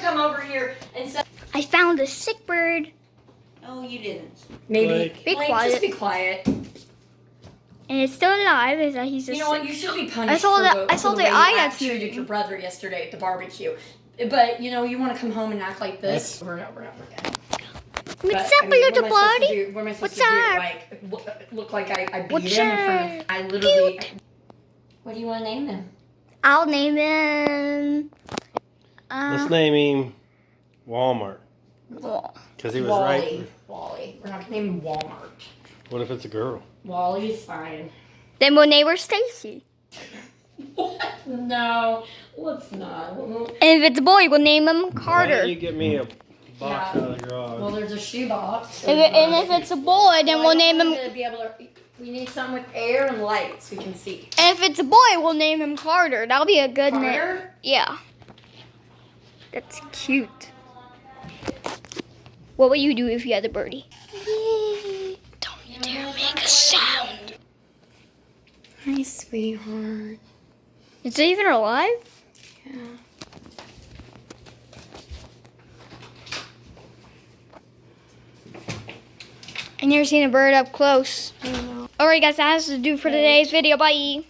to come over here and say... I found a sick bird. No, you didn't. Maybe. Be Blake, quiet. just be quiet. And it's still alive. Is that he's just You know what? You should be punished I saw for that- the, I saw for the the way eye you that's treated moving. your brother yesterday at the barbecue. But, you know, you want to come home and act like this over and over and over again. What's up, little buddy? What am I supposed What's to do? up? Like, look like I beat What's him in front of... up? I literally... What do you want to name him? I'll name him. Let's name him Walmart. Well, Because he was Wally. right. Wally. We're not going to name him Walmart. What if it's a girl? Wally's fine. then we'll name her Stacy. No, let's not. And if it's a boy, we'll name him Why Carter. don't you get me a box Yeah. out of the garage? Well, there's a shoebox. And if it's a boy, then we'll name him. To be able to, we need something with air and lights we can see. And if it's a boy, we'll name him Carter. That'll be a good name. Carter? Yeah. That's cute. What would you do if you had a birdie? Don't you dare make a sound. Hi, sweetheart. Is it even alive? Yeah. I never seen a bird up close. Alright guys, that has to do for today's video. Bye.